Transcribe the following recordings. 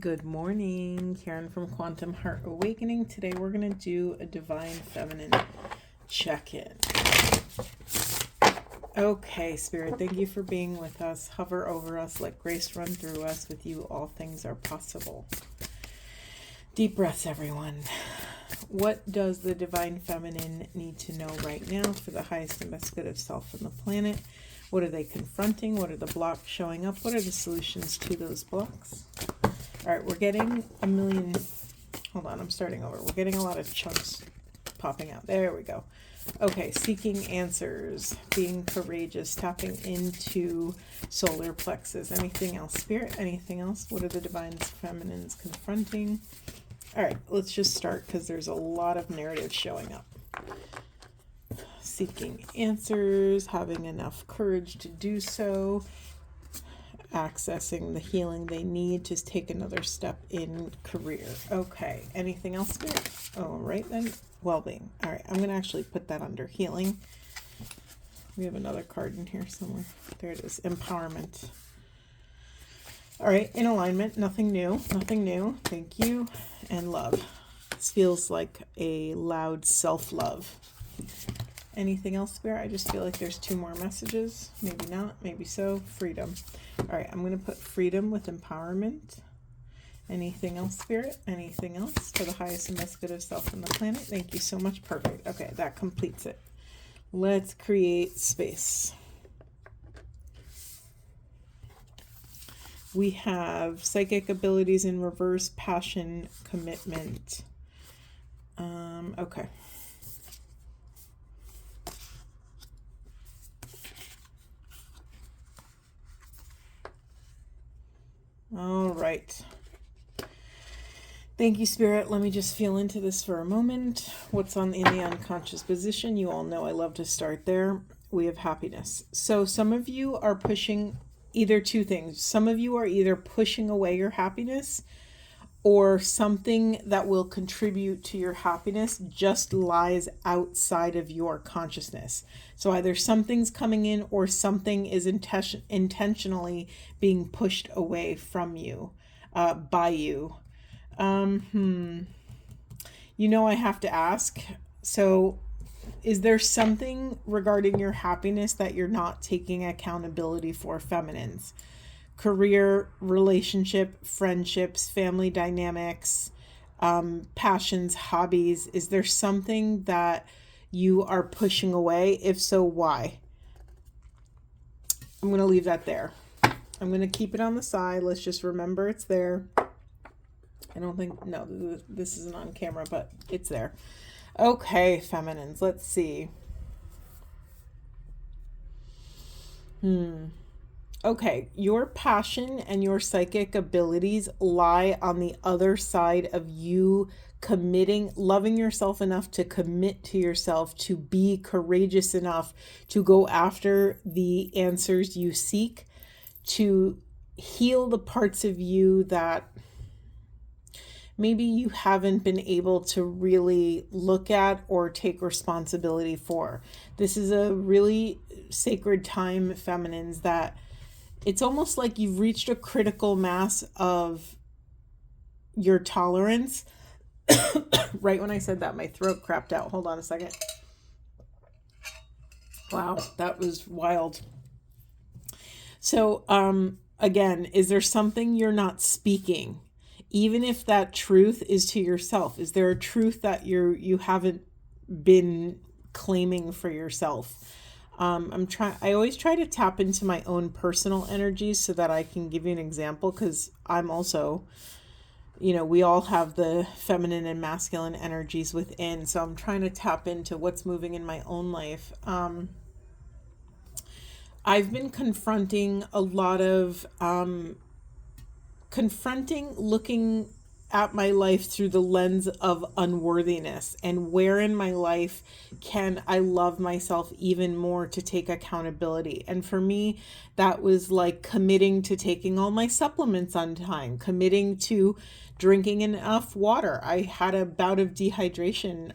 Good morning, Karen from Quantum Heart Awakening. Today we're going to do a Divine Feminine check-in. Okay, Spirit, thank you for being with us. Hover over us, let grace run through us. With you, all things are possible. Deep breaths, everyone. What does the Divine Feminine need to know right now for the highest and best good of self and the planet? What are they confronting? What are the blocks showing up? What are the solutions to those blocks? All right, we're getting a million. Hold on, I'm starting over. We're getting a lot of chunks popping out. There we go. Okay, seeking answers, being courageous, tapping into solar plexus. Anything else, Spirit? Anything else? What are the Divine Feminines confronting? All right, let's just start because there's a lot of narrative showing up. Seeking answers, having enough courage to do so, accessing the healing they need to take another step in career. Okay, anything else, Spirit? All right, then, well-being. All right, I'm going to actually put that under healing. We have another card in here somewhere. There it is, empowerment. All right, in alignment, nothing new, thank you, and love. This feels like a loud self-love. Anything else, Spirit? I just feel like there's two more messages. Maybe not, maybe so. Freedom. All right, I'm going to put freedom with empowerment. Anything else, Spirit? Anything else for the highest and best good of self and the planet? Thank you so much. Perfect. Okay, that completes it. Let's create space. We have psychic abilities in reverse, passion, commitment. Okay. All right. Thank you, Spirit. Let me just feel into this for a moment. What's in the unconscious position? You all know I love to start there. We have happiness. So some of you are pushing either two things. Some of you are either pushing away your happiness, or something that will contribute to your happiness just lies outside of your consciousness. So either something's coming in or something is intentionally being pushed away from you, by you. You know, I have to ask. So is there something regarding your happiness that you're not taking accountability for, feminines? Career, relationship, friendships, family dynamics, passions, hobbies. Is there something that you are pushing away? If so, why? I'm going to leave that there. I'm going to keep it on the side. Let's just remember it's there. I don't think, no, this isn't on camera, but it's there. Okay, feminines, let's see. Okay, your passion and your psychic abilities lie on the other side of you committing, loving yourself enough to commit to yourself, to be courageous enough to go after the answers you seek, to heal the parts of you that maybe you haven't been able to really look at or take responsibility for. This is a really sacred time, feminines, that it's almost like you've reached a critical mass of your tolerance. Right when I said that, my throat crapped out. Hold on a second. Wow, that was wild. So, again, is there something you're not speaking? Even if that truth is to yourself, is there a truth that you haven't been claiming for yourself? I always try to tap into my own personal energies so that I can give you an example, because I'm also, we all have the feminine and masculine energies within. So I'm trying to tap into what's moving in my own life. I've been confronting a lot of, looking at my life through the lens of unworthiness, and where in my life can I love myself even more to take accountability. And for me, that was like committing to taking all my supplements on time, committing to drinking enough water. I had a bout of dehydration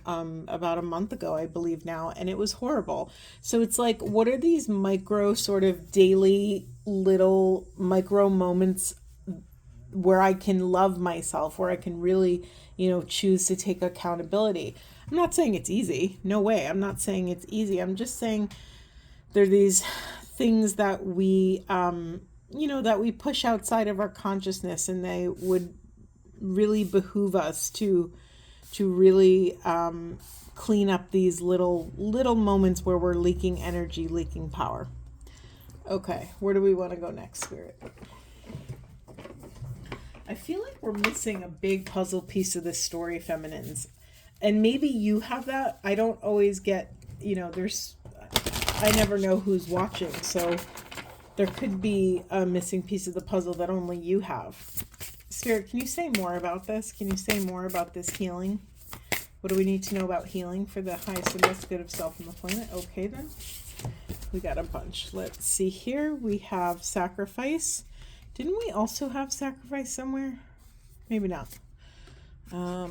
about a month ago, I believe now, and it was horrible. So it's like, what are these micro sort of daily little micro moments where I can love myself, where I can really, choose to take accountability. I'm not saying it's easy. No way. I'm not saying it's easy. I'm just saying there are these things that we, that we push outside of our consciousness, and they would really behoove us to really clean up these little moments where we're leaking energy, leaking power. Okay, where do we want to go next, Spirit? I feel like we're missing a big puzzle piece of this story, feminines. And maybe you have that. I don't always get, I never know who's watching. So there could be a missing piece of the puzzle that only you have. Spirit, can you say more about this? Can you say more about this healing? What do we need to know about healing for the highest and best good of self and the planet? Okay, then. We got a bunch. Let's see here. We have sacrifice. Didn't we also have sacrifice somewhere? Maybe not.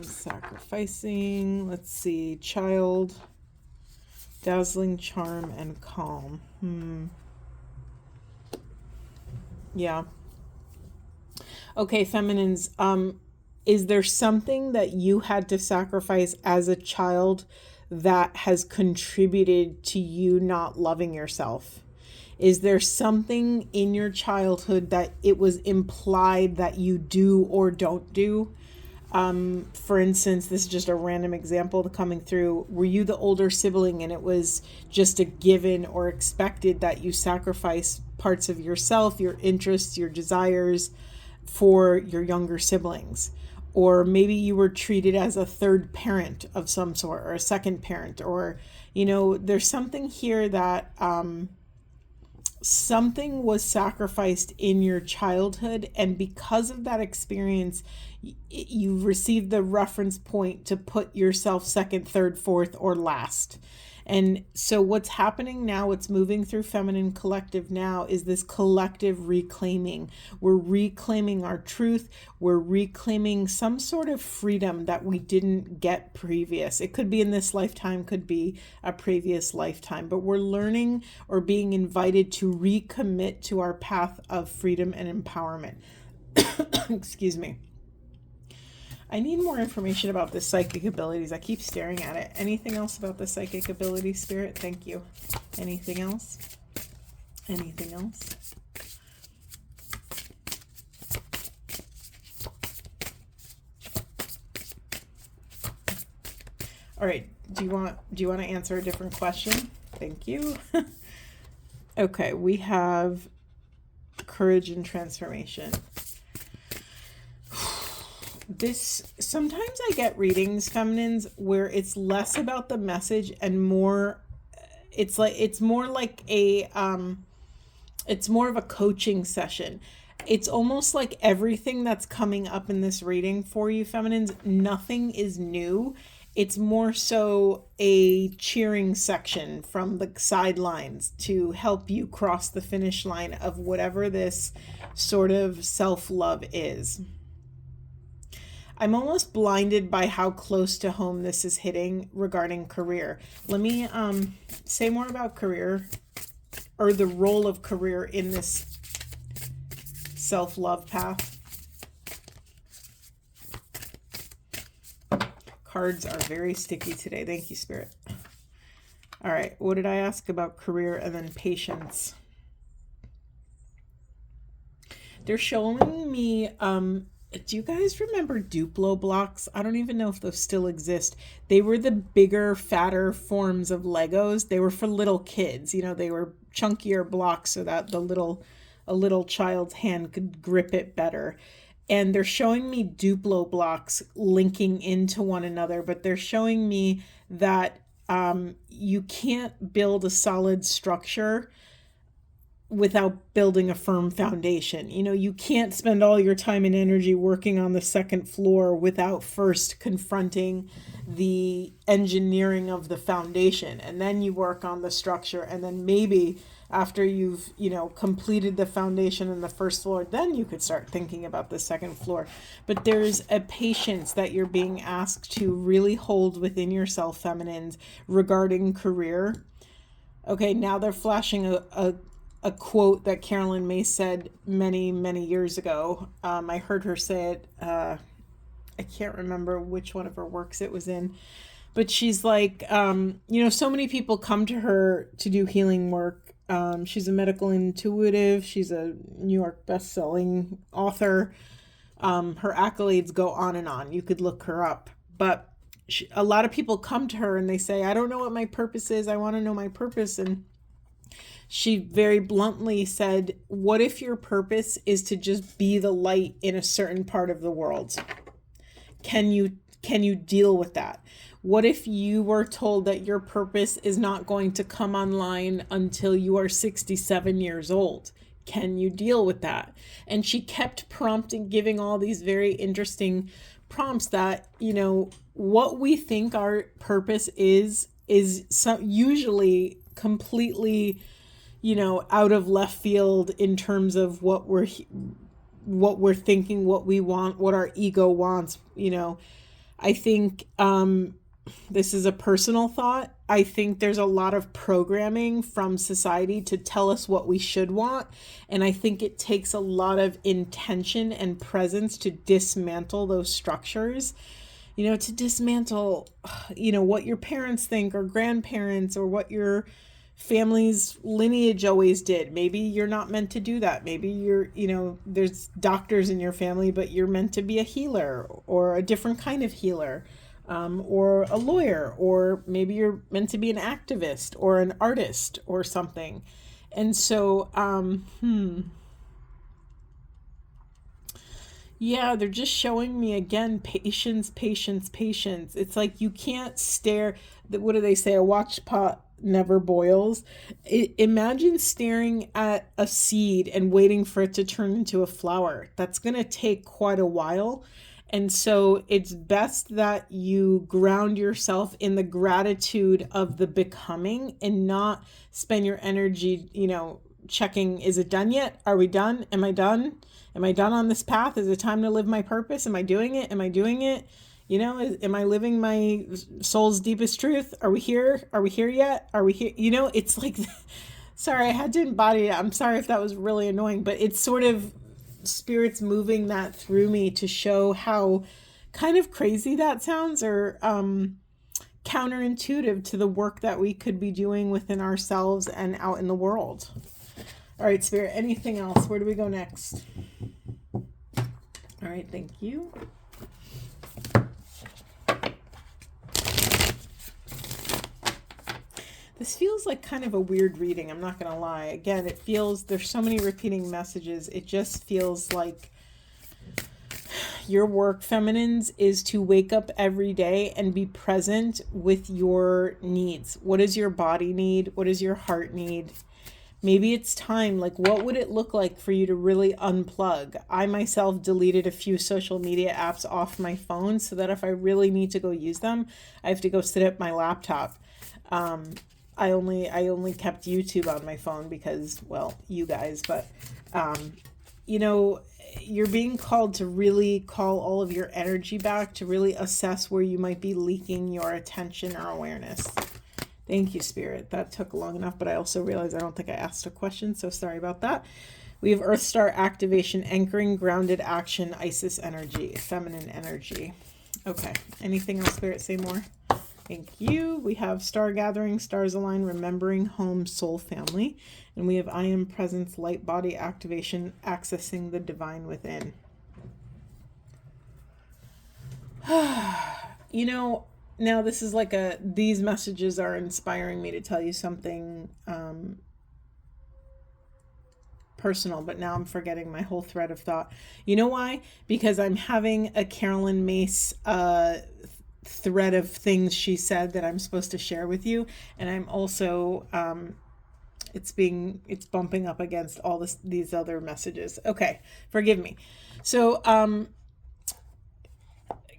Sacrificing. Let's see. Child. Dazzling charm and calm. Yeah. Okay, feminines. Is there something that you had to sacrifice as a child that has contributed to you not loving yourself? Is there something in your childhood that it was implied that you do or don't do? For instance, this is just a random example coming through. Were you the older sibling and it was just a given or expected that you sacrifice parts of yourself, your interests, your desires for your younger siblings? Or maybe you were treated as a third parent of some sort, or a second parent, or, there's something here that something was sacrificed in your childhood, and because of that experience, you received the reference point to put yourself second, third, fourth, or last. And so what's happening now, what's moving through Feminine Collective now, is this collective reclaiming. We're reclaiming our truth. We're reclaiming some sort of freedom that we didn't get previous. It could be in this lifetime, could be a previous lifetime, but we're learning or being invited to recommit to our path of freedom and empowerment. Excuse me. I need more information about the psychic abilities. I keep staring at it. Anything else about the psychic ability, Spirit? Thank you. Anything else? Anything else? All right. Do you want to answer a different question? Thank you. Okay, we have courage and transformation. Sometimes I get readings, feminines, where it's less about the message and more, it's more of a coaching session. It's almost like everything that's coming up in this reading for you, feminines, nothing is new. It's more so a cheering section from the sidelines to help you cross the finish line of whatever this sort of self-love is. I'm almost blinded by how close to home this is hitting regarding career. Let me say more about career, or the role of career in this self-love path. Cards are very sticky today. Thank you, Spirit. All right, what did I ask about career? And then patience. They're showing me... do you guys remember Duplo blocks? I don't even know if those still exist. They were the bigger, fatter forms of Legos. They were for little kids. They were chunkier blocks so that a little child's hand could grip it better. And they're showing me Duplo blocks linking into one another, but they're showing me that you can't build a solid structure without building a firm foundation. You can't spend all your time and energy working on the second floor without first confronting the engineering of the foundation. And then you work on the structure. And then maybe after you've, completed the foundation in the first floor, then you could start thinking about the second floor. But there's a patience that you're being asked to really hold within yourself, feminines, regarding career. Okay, now they're flashing a a quote that Carolyn May said many, many years ago. I heard her say it. I can't remember which one of her works it was in, but she's like, so many people come to her to do healing work. She's a medical intuitive. She's a New York best-selling author. Her accolades go on and on. You could look her up. But a lot of people come to her and they say, I don't know what my purpose is. I want to know my purpose. And she very bluntly said, what if your purpose is to just be the light in a certain part of the world? Can you deal with that? What if you were told that your purpose is not going to come online until you are 67 years old? Can you deal with that? And she kept prompting, giving all these very interesting prompts that, what we think our purpose is usually completely, out of left field in terms of what we're thinking, what we want, what our ego wants. I think this is a personal thought. I think there's a lot of programming from society to tell us what we should want. And I think it takes a lot of intention and presence to dismantle those structures, to dismantle, what your parents think or grandparents or what your family's lineage always did. Maybe you're not meant to do that. Maybe there's doctors in your family, but you're meant to be a healer or a different kind of healer, or a lawyer, or maybe you're meant to be an activist or an artist or something. And so, yeah, they're just showing me again, patience, patience, patience. It's like you can't stare. What do they say? A watch pot never boils. Imagine staring at a seed and waiting for it to turn into a flower. That's going to take quite a while. And so it's best that you ground yourself in the gratitude of the becoming and not spend your energy, checking, is it done yet? Are we done? Am I done? Am I done on this path? Is it time to live my purpose? Am I doing it? Am I doing it? Am I living my soul's deepest truth? Are we here? Are we here yet? Are we here? It's like, sorry, I had to embody it. I'm sorry if that was really annoying, but it's sort of spirits moving that through me to show how kind of crazy that sounds, or counterintuitive to the work that we could be doing within ourselves and out in the world. All right, Spirit, anything else? Where do we go next? All right, thank you. This feels like kind of a weird reading, I'm not going to lie. Again, it feels, there's so many repeating messages. It just feels like your work, feminines, is to wake up every day and be present with your needs. What does your body need? What does your heart need? Maybe it's time, like what would it look like for you to really unplug? I myself deleted a few social media apps off my phone so that if I really need to go use them, I have to go sit at my laptop. I only kept YouTube on my phone because, well, you guys, but, you're being called to really call all of your energy back, to really assess where you might be leaking your attention or awareness. Thank you, Spirit. That took long enough, but I also realized I don't think I asked a question, so sorry about that. We have Earth Star activation, anchoring, grounded action, Isis energy, feminine energy. Okay, anything else, Spirit? Say more. Thank you. We have Star Gathering, Stars Align, Remembering Home, Soul Family. And we have I Am Presence, Light Body Activation, Accessing the Divine Within. Now this is like these messages are inspiring me to tell you something personal, but now I'm forgetting my whole thread of thought. You know why? Because I'm having a Carolyn Mace thread of things she said that I'm supposed to share with you, and I'm also it's bumping up against all these other messages. Okay, forgive me. So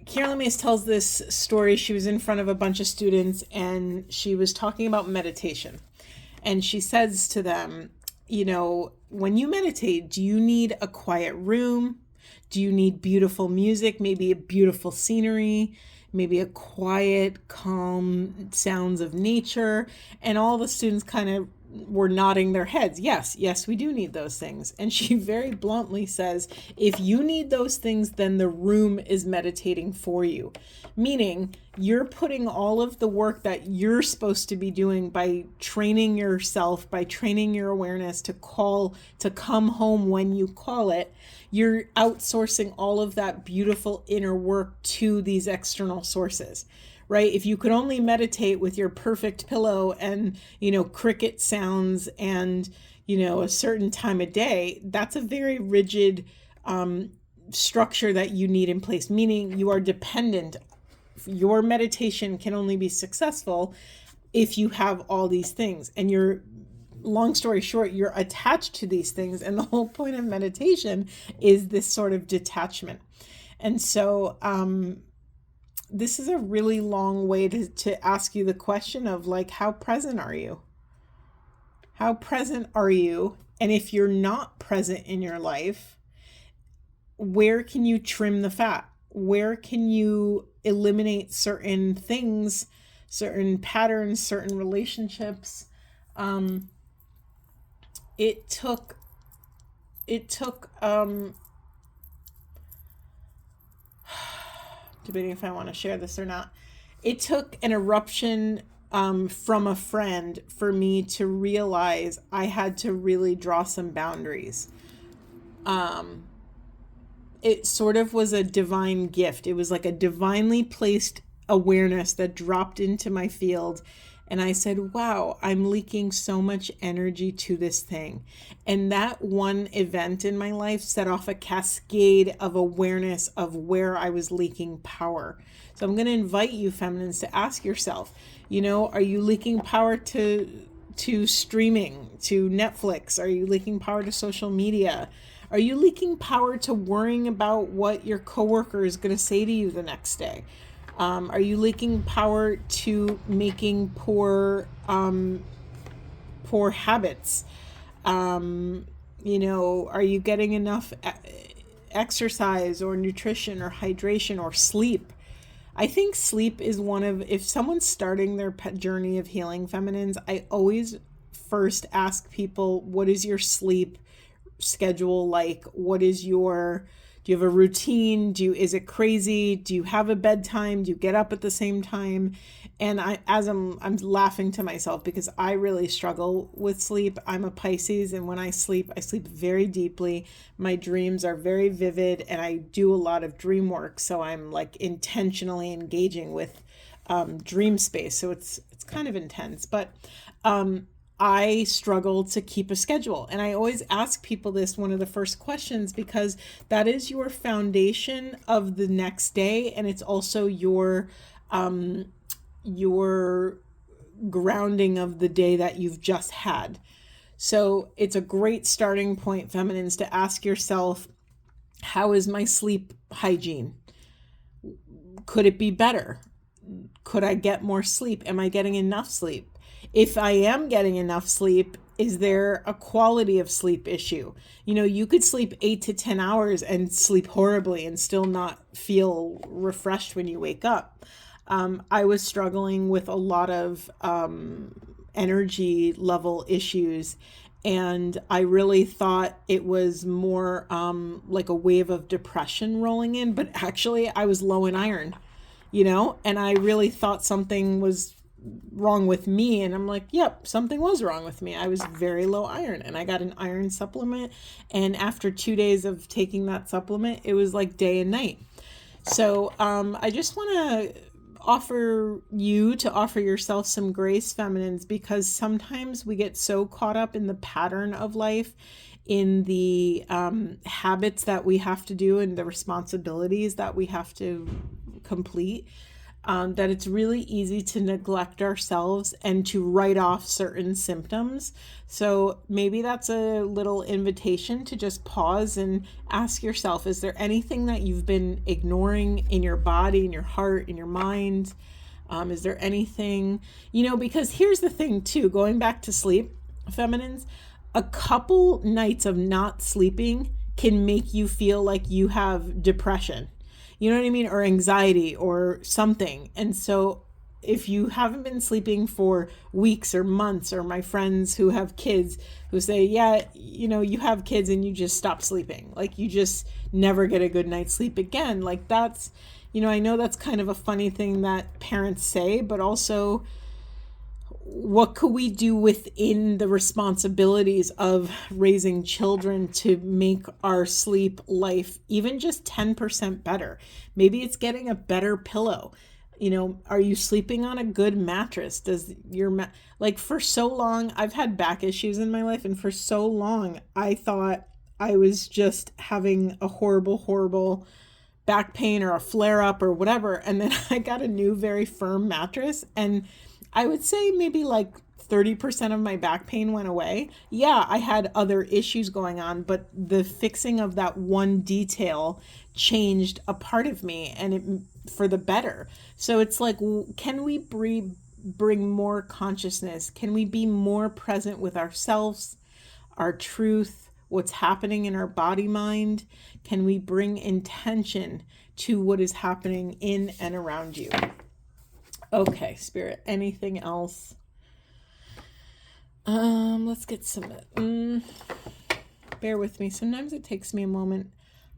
Carolyn Mace tells this story. She was in front of a bunch of students and she was talking about meditation, and she says to them, when you meditate, do you need a quiet room? Do you need beautiful music, maybe a beautiful scenery, maybe a quiet, calm sounds of nature? And all the students kind of were nodding their heads. Yes, we do need those things. And she very bluntly says, if you need those things, then the room is meditating for you. Meaning you're putting all of the work that you're supposed to be doing by training yourself, by training your awareness to come home when you call it. You're outsourcing all of that beautiful inner work to these external sources. Right? If you could only meditate with your perfect pillow and, cricket sounds and, a certain time of day, that's a very rigid structure that you need in place, meaning you are dependent. Your meditation can only be successful if you have all these things. And long story short, you're attached to these things. And the whole point of meditation is this sort of detachment. And so, this is a really long way to ask you the question of how present are you? How present are you? And if you're not present in your life, where can you trim the fat? Where can you eliminate certain things, certain patterns, certain relationships? It took debating if I want to share this or not. It took an eruption from a friend for me to realize I had to really draw some boundaries. It sort of was a divine gift. It was like a divinely placed awareness that dropped into my field. And I said, wow, I'm leaking so much energy to this thing. And that one event in my life set off a cascade of awareness of where I was leaking power. So I'm going to invite you, feminines, to ask yourself, are you leaking power to streaming, to Netflix? Are you leaking power to social media? Are you leaking power to worrying about what your coworker is going to say to you the next day? Are you leaking power to making poor habits? Are you getting enough exercise or nutrition or hydration or sleep? I think sleep is if someone's starting their journey of healing, feminines, I always first ask people, what is your sleep schedule like? Do you have a routine? Is it crazy? Do you have a bedtime? Do you get up at the same time? And I'm laughing to myself because I really struggle with sleep. I'm a Pisces, and when I sleep very deeply. My dreams are very vivid, and I do a lot of dream work. So I'm intentionally engaging with dream space. So it's kind of intense, but I struggle to keep a schedule. And I always ask people this, one of the first questions, because that is your foundation of the next day. And it's also your grounding of the day that you've just had. So it's a great starting point, feminines, to ask yourself, how is my sleep hygiene? Could it be better? Could I get more sleep? Am I getting enough sleep? If I am getting enough sleep, is there a quality of sleep issue? You could sleep 8 to 10 hours and sleep horribly and still not feel refreshed when you wake up. I was struggling with a lot of energy level issues, and I really thought it was more like a wave of depression rolling in, but actually I was low in iron, and I really thought something was wrong with me, and I'm like, yep, something was wrong with me. I was very low iron, and I got an iron supplement, and after 2 days of taking that supplement, it was like day and night. So I just want to offer yourself some grace, feminines, because sometimes we get so caught up in the pattern of life, in the habits that we have to do and the responsibilities that we have to complete, that it's really easy to neglect ourselves and to write off certain symptoms. So maybe that's a little invitation to just pause and ask yourself, is there anything that you've been ignoring in your body, in your heart, in your mind? Is there anything, because here's the thing too, going back to sleep, feminines, a couple nights of not sleeping can make you feel like you have depression. You know what I mean? Or anxiety or something. And so if you haven't been sleeping for weeks or months, or my friends who have kids who say, yeah, you have kids and you just stop sleeping, like you just never get a good night's sleep again. Like that's, I know that's kind of a funny thing that parents say, but also what could we do within the responsibilities of raising children to make our sleep life even just 10% better? Maybe it's getting a better pillow. Are you sleeping on a good mattress? Does your like, for so long, I've had back issues in my life, and for so long I thought I was just having a horrible back pain or a flare up or whatever. And then I got a new, very firm mattress, and I would say maybe like 30% of my back pain went away. Yeah, I had other issues going on, but the fixing of that one detail changed a part of me, and it for the better. So it's like, can we bring more consciousness? Can we be more present with ourselves, our truth, what's happening in our body mind? Can we bring intention to what is happening in and around you? Okay, Spirit, anything else? Let's get some, bear with me. Sometimes it takes me a moment.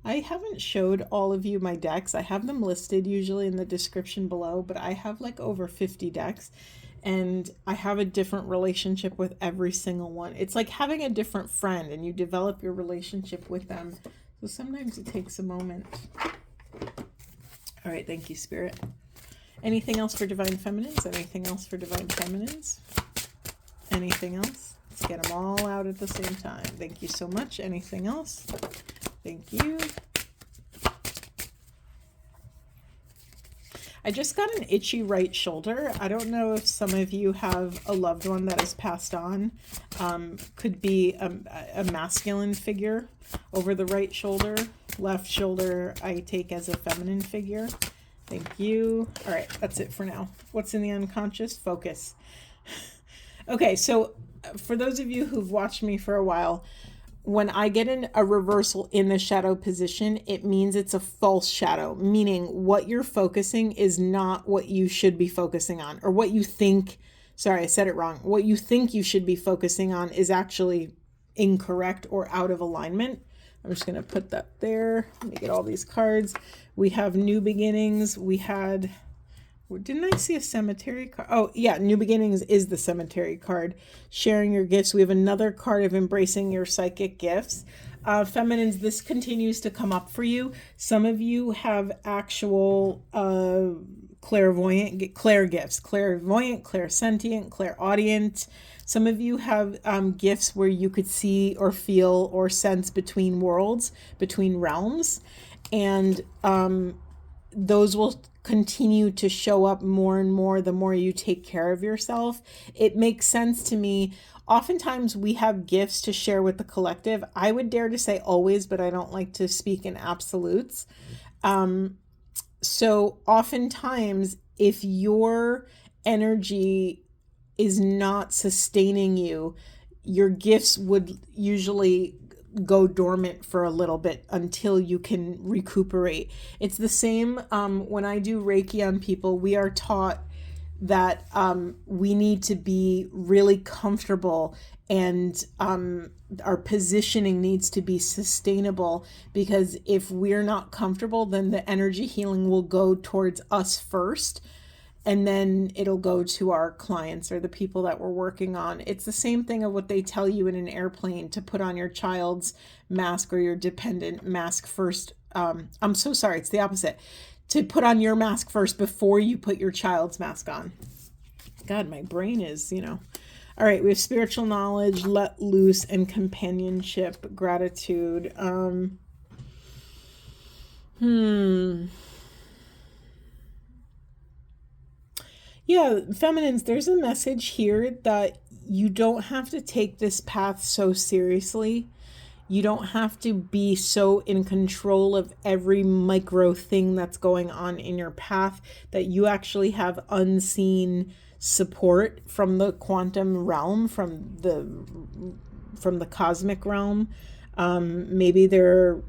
I haven't showed all of you my decks. I have them listed usually in the description below, but I have like over 50 decks, and I have a different relationship with every single one. It's like having a different friend, and you develop your relationship with them. So sometimes it takes a moment. All right, thank you, Spirit. Anything else for Divine Feminines? Anything else for Divine Feminines? Anything else? Let's get them all out at the same time. Thank you so much. Anything else? Thank you. I just got an itchy right shoulder. I don't know if some of you have a loved one that has passed on. Could be a masculine figure over the right shoulder. Left shoulder I take as a feminine figure. Thank you. All right, that's it for now. What's in the unconscious? Focus. Okay, so for those of you who've watched me for a while, when I get in a reversal in the shadow position, it means it's a false shadow, meaning what you're focusing is not what you should be focusing on, or what you think, sorry, I said it wrong. What you think you should be focusing on is actually incorrect or out of alignment. I'm just going to put that there. Let me get all these cards. We have New Beginnings. We had, didn't I see a Cemetery card? Oh, yeah, New Beginnings is the Cemetery card. Sharing your gifts. We have another card of Embracing your psychic gifts. Feminines, this continues to come up for you. Some of you have actual clairvoyant, clair gifts. Clairvoyant, clairsentient, clairaudient. Some of you have gifts where you could see or feel or sense between worlds, between realms. And those will continue to show up more and more the more you take care of yourself. It makes sense to me. Oftentimes we have gifts to share with the collective. I would dare to say always, but I don't like to speak in absolutes. So oftentimes, if your energy is not sustaining you, your gifts would usually go dormant for a little bit until you can recuperate. It's the same when I do Reiki on people. We are taught that we need to be really comfortable, and our positioning needs to be sustainable, because if we're not comfortable, then the energy healing will go towards us first, and then it'll go to our clients or the people that we're working on. It's the same thing of what they tell you in an airplane, to put on your child's mask or your dependent mask first. I'm so sorry, it's the opposite. To put on your mask first before you put your child's mask on. God, my brain is, All right, we have spiritual knowledge, let loose, and companionship, gratitude. Yeah, feminines, there's a message here that you don't have to take this path so seriously. You don't have to be so in control of every micro thing that's going on in your path, that you actually have unseen support from the quantum realm, from the cosmic realm. Maybe they're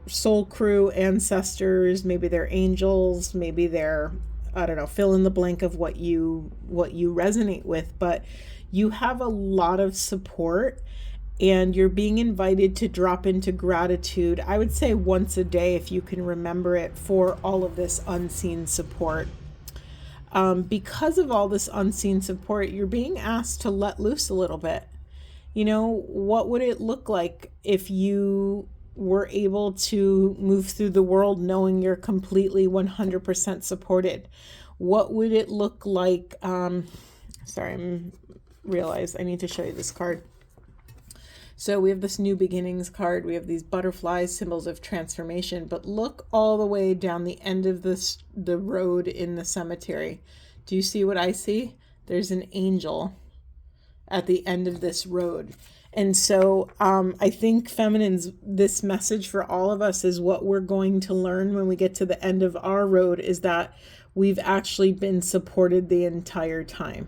soul crew, ancestors, maybe they're angels, maybe they're I don't know, fill in the blank of what you resonate with, but you have a lot of support, and you're being invited to drop into gratitude. I would say once a day, if you can remember it, for all of this unseen support. Because of all this unseen support, you're being asked to let loose a little bit. What would it look like if you were able to move through the world knowing you're completely 100% supported? What would it look like? Sorry, I realize I need to show you this card. So we have this New Beginnings card. We have these butterflies, symbols of transformation. But look all the way down the end of the road in the cemetery. Do you see what I see? There's an angel at the end of this road. And so I think feminines, this message for all of us is what we're going to learn when we get to the end of our road is that we've actually been supported the entire time.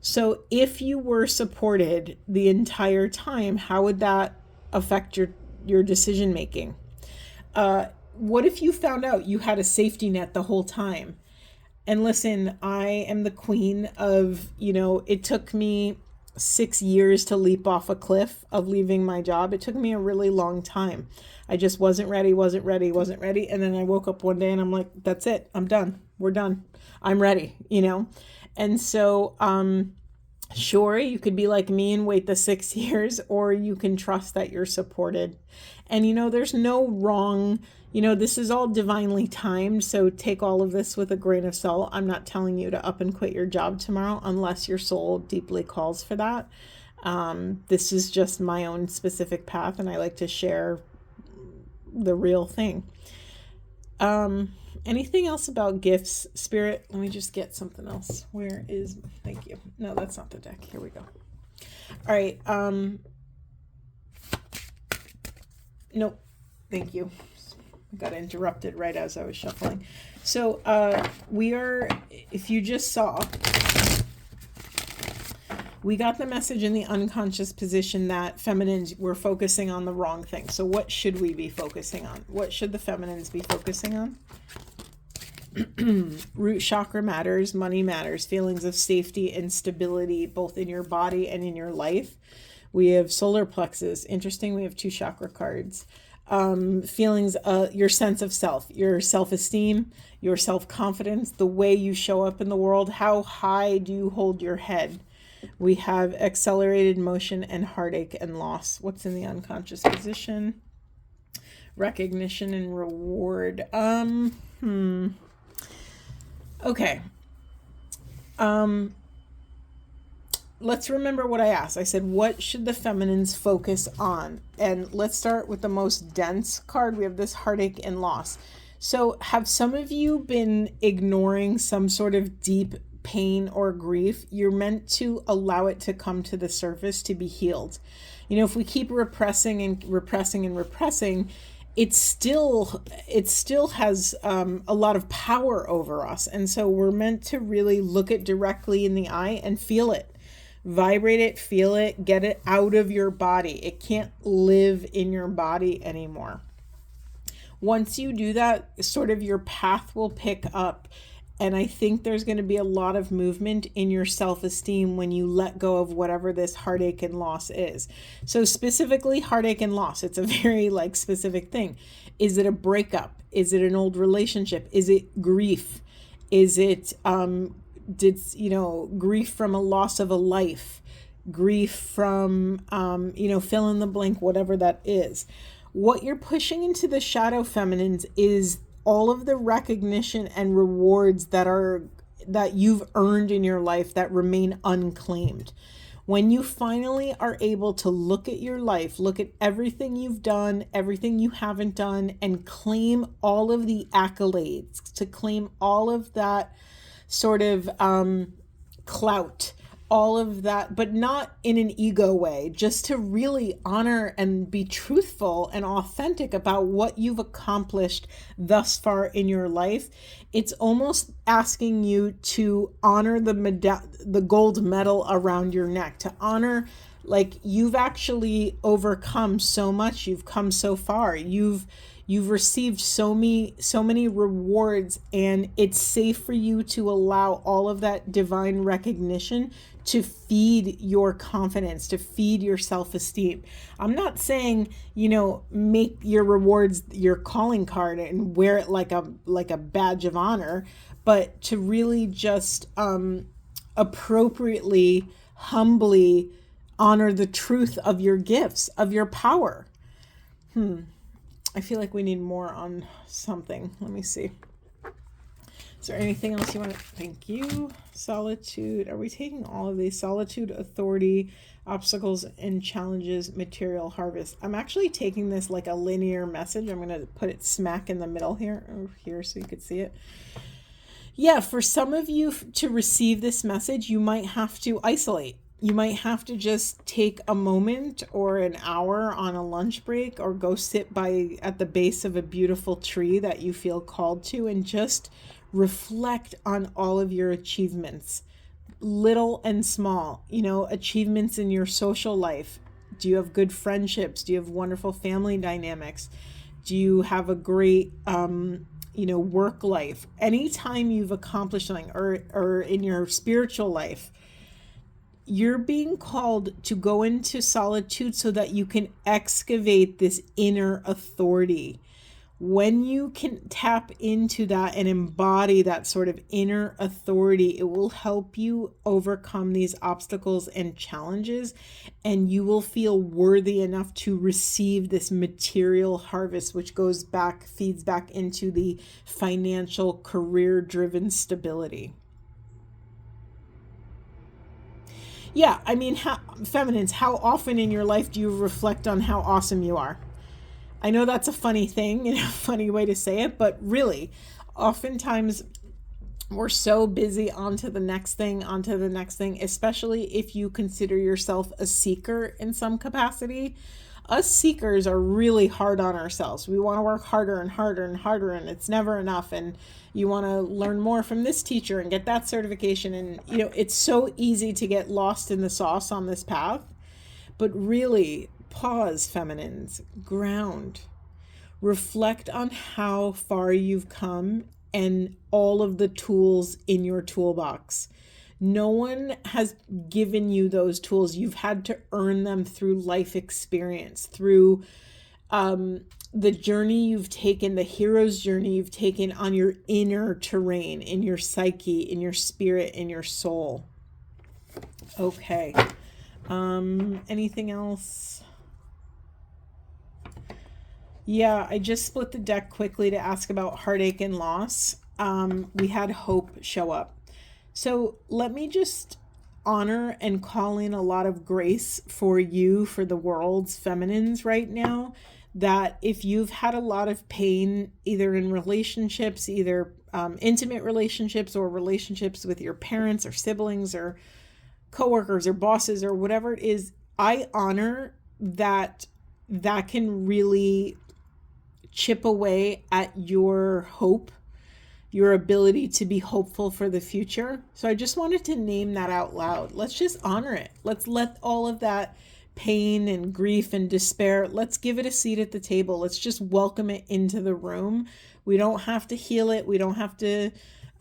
So if you were supported the entire time, how would that affect your decision making? What if you found out you had a safety net the whole time? And listen, I am the queen of, it took me 6 years to leap off a cliff of leaving my job. It took me a really long time. I just wasn't ready. And then I woke up one day and I'm like, that's it. I'm done. We're done. I'm ready, And so, sure, you could be like me and wait the 6 years, or you can trust that you're supported. And, there's no wrong, this is all divinely timed. So take all of this with a grain of salt. I'm not telling you to up and quit your job tomorrow unless your soul deeply calls for that. This is just my own specific path, and I like to share the real thing. Anything else about gifts, Spirit? Let me just get something else. Thank you. No, that's not the deck. Here we go. All right. Nope. Thank you. Got interrupted right as I was shuffling. So if you just saw, we got the message in the unconscious position that feminines were focusing on the wrong thing. So what should we be focusing on? What should the feminines be focusing on? Root chakra matters, money matters, feelings of safety and stability, both in your body and in your life. We have solar plexus. Interesting. We have 2 chakra cards. Feelings, your sense of self, your self-esteem, your self-confidence, the way you show up in the world. How high do you hold your head? We have accelerated motion and heartache and loss. What's in the unconscious position? Recognition and reward. Okay. Let's remember what I asked. I said, what should the feminines focus on? And let's start with the most dense card. We have this heartache and loss. So have some of you been ignoring some sort of deep pain or grief? You're meant to allow it to come to the surface to be healed. If we keep repressing, it still has a lot of power over us. And so we're meant to really look it directly in the eye and feel it. Vibrate it, feel it, get it out of your body. It can't live in your body anymore. Once you do that, sort of your path will pick up. And I think there's going to be a lot of movement in your self-esteem when you let go of whatever this heartache and loss is. So specifically heartache and loss, it's a very specific thing. Is it a breakup? Is it an old relationship? Is it grief? Is it grief from a loss of a life? Grief from fill in the blank, whatever that is. What you're pushing into the shadow feminines is all of the recognition and rewards that you've earned in your life that remain unclaimed. When you finally are able to look at your life, look at everything you've done, everything you haven't done, and claim all of the accolades, to claim all of that sort of clout, all of that, but not in an ego way, just to really honor and be truthful and authentic about what you've accomplished thus far in your life. It's almost asking you to honor the gold medal around your neck, to honor you've actually overcome so much. You've come so far. You've You've received so many rewards, and it's safe for you to allow all of that divine recognition to feed your confidence, to feed your self-esteem. I'm not saying, make your rewards your calling card and wear it like a badge of honor, but to really just appropriately, humbly honor the truth of your gifts, of your power. I feel like we need more on something. Let me see. Is there anything else you want to? Thank you. Solitude. Are we taking all of these? Solitude, authority, obstacles and challenges, material harvest. I'm actually taking this like a linear message. I'm going to put it smack in the middle here, over here, so you could see it. Yeah, for some of you to receive this message, you might have to isolate. You might have to just take a moment or an hour on a lunch break, or go sit at the base of a beautiful tree that you feel called to, and just reflect on all of your achievements, little and small, achievements in your social life. Do you have good friendships? Do you have wonderful family dynamics? Do you have a great, work life? Anytime you've accomplished something, or in your spiritual life, you're being called to go into solitude so that you can excavate this inner authority. When you can tap into that and embody that sort of inner authority, it will help you overcome these obstacles and challenges, and you will feel worthy enough to receive this material harvest, which feeds back into the financial, career-driven stability. Yeah, I mean, feminines, how often in your life do you reflect on how awesome you are? I know that's a funny thing, a funny way to say it, but really, oftentimes we're so busy onto the next thing, especially if you consider yourself a seeker in some capacity. Us seekers are really hard on ourselves. We want to work harder and harder and harder, and it's never enough. And you want to learn more from this teacher and get that certification. And, it's so easy to get lost in the sauce on this path. But really, pause, feminines, ground, reflect on how far you've come and all of the tools in your toolbox. No one has given you those tools. You've had to earn them through life experience, through the journey you've taken, the hero's journey you've taken on your inner terrain, in your psyche, in your spirit, in your soul. Okay. Anything else? Yeah, I just split the deck quickly to ask about heartache and loss. We had hope show up. So let me just honor and call in a lot of grace for you, for the world's feminines right now, that if you've had a lot of pain, either in relationships, either intimate relationships or relationships with your parents or siblings or coworkers or bosses or whatever it is, I honor that can really chip away at your hope, your ability to be hopeful for the future. So I just wanted to name that out loud. Let's just honor it. Let's let all of that pain and grief and despair, let's give it a seat at the table. Let's just welcome it into the room. We don't have to heal it. We don't have to,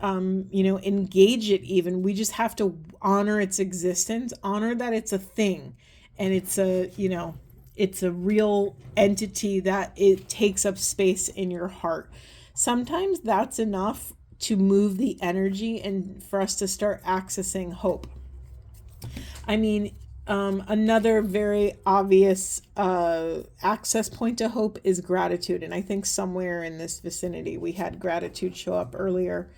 engage it even. We just have to honor its existence, honor that it's a thing, and it's a real entity, that it takes up space in your heart. Sometimes that's enough to move the energy and for us to start accessing hope. I mean, another very obvious access point to hope is gratitude. And I think somewhere in this vicinity, we had gratitude show up earlier.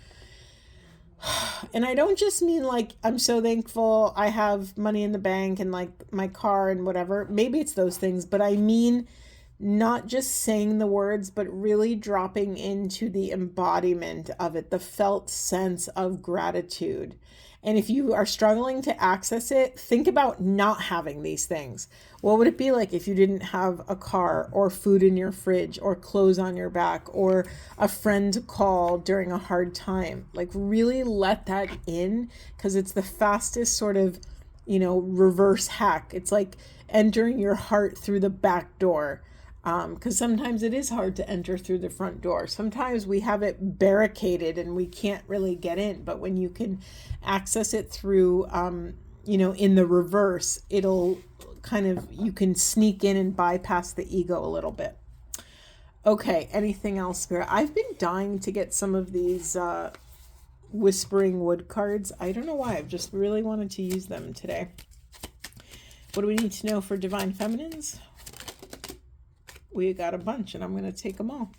And I don't just mean like, I'm so thankful I have money in the bank and like my car and whatever. Maybe it's those things, but I mean not just saying the words, but really dropping into the embodiment of it, the felt sense of gratitude. And if you are struggling to access it, think about not having these things. What would it be like if you didn't have a car or food in your fridge or clothes on your back or a friend to call during a hard time? Like, really let that in, because it's the fastest sort of, reverse hack. It's like entering your heart through the back door. Because sometimes it is hard to enter through the front door. Sometimes we have it barricaded and we can't really get in. But when you can access it through, in the reverse, it'll kind of, you can sneak in and bypass the ego a little bit. Okay, anything else, Spirit? I've been dying to get some of these Whispering Wood cards. I don't know why. I've just really wanted to use them today. What do we need to know for Divine Feminines? We got a bunch, and I'm going to take them all.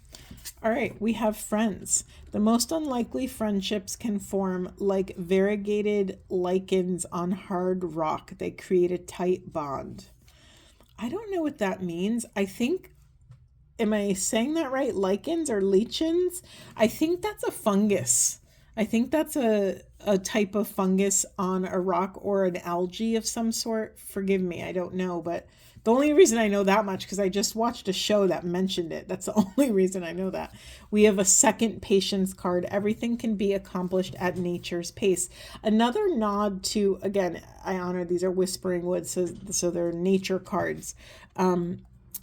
All right, we have friends. The most unlikely friendships can form like variegated lichens on hard rock. They create a tight bond. I don't know what that means. I think, am I saying that right? Lichens or lichens? I think that's a fungus. I think that's a type of fungus on a rock or an algae of some sort. Forgive me, I don't know, but the only reason I know that much because I just watched a show that mentioned it. That's the only reason I know that. We have a second patience card. Everything can be accomplished at nature's pace. Another nod to, again, I honor these are Whispering Woods, so they're nature cards.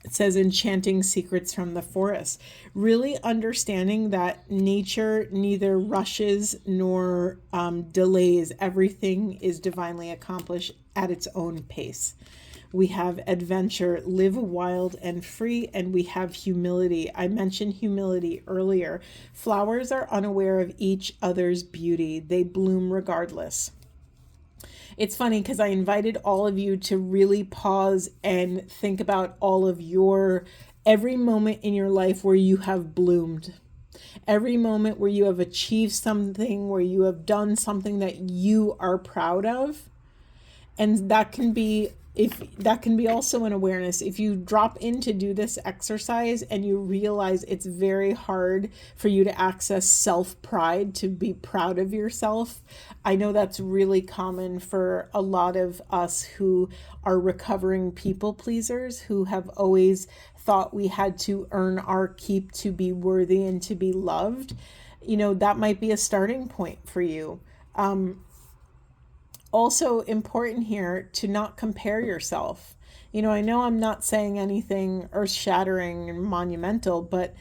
It says enchanting secrets from the forest. Really understanding that nature neither rushes nor delays. Everything is divinely accomplished at its own pace. We have adventure, live wild and free, and we have humility. I mentioned humility earlier. Flowers are unaware of each other's beauty. They bloom regardless. It's funny because I invited all of you to really pause and think about all of every moment in your life where you have bloomed. Every moment where you have achieved something, where you have done something that you are proud of. And that can be also an awareness. If you drop in to do this exercise and you realize it's very hard for you to access self-pride, to be proud of yourself, I know that's really common for a lot of us who are recovering people pleasers, who have always thought we had to earn our keep to be worthy and to be loved. That might be a starting point for you. Also important here to not compare yourself. I know I'm not saying anything earth-shattering and monumental, but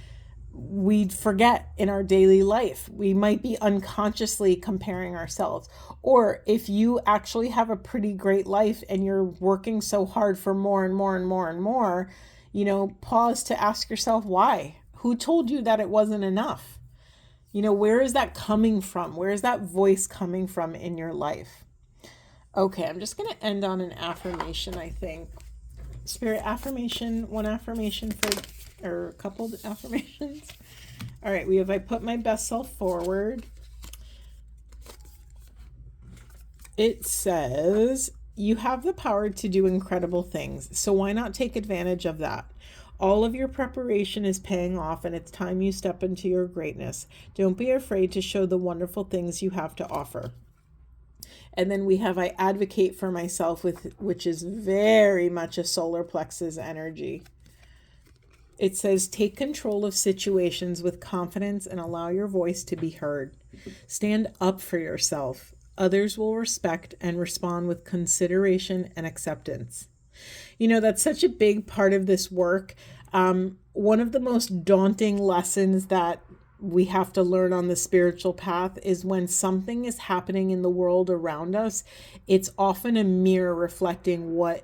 we forget in our daily life. We might be unconsciously comparing ourselves. Or if you actually have a pretty great life and you're working so hard for more and more and more and more, pause to ask yourself why. Who told you that it wasn't enough? Where is that coming from? Where is that voice coming from in your life? Okay, I'm just going to end on an affirmation, I think. Spirit affirmation, one affirmation or a couple affirmations. All right, we have I put my best self forward. It says, you have the power to do incredible things, so why not take advantage of that? All of your preparation is paying off, and it's time you step into your greatness. Don't be afraid to show the wonderful things you have to offer. And then we have I advocate for myself, which is very much a solar plexus energy. It says, take control of situations with confidence and allow your voice to be heard. Stand up for yourself. Others will respect and respond with consideration and acceptance. That's such a big part of this work. One of the most daunting lessons that we have to learn on the spiritual path is when something is happening in the world around us, it's often a mirror reflecting what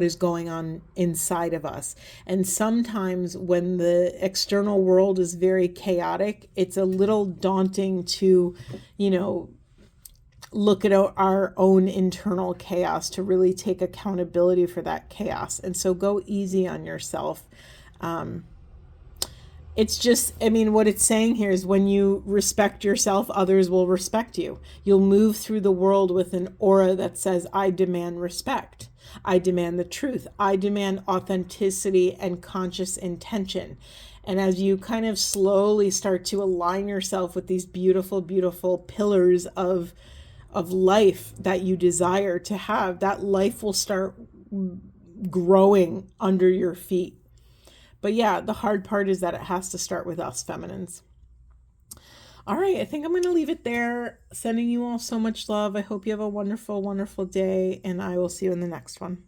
is going on inside of us. And sometimes when the external world is very chaotic, it's a little daunting to, look at our own internal chaos, to really take accountability for that chaos. And so go easy on yourself. It's just, what it's saying here is when you respect yourself, others will respect you. You'll move through the world with an aura that says, I demand respect. I demand the truth. I demand authenticity and conscious intention. And as you kind of slowly start to align yourself with these beautiful, beautiful pillars of life that you desire to have, that life will start growing under your feet. But yeah, the hard part is that it has to start with us feminines. All right, I think I'm going to leave it there. Sending you all so much love. I hope you have a wonderful, wonderful day, and I will see you in the next one.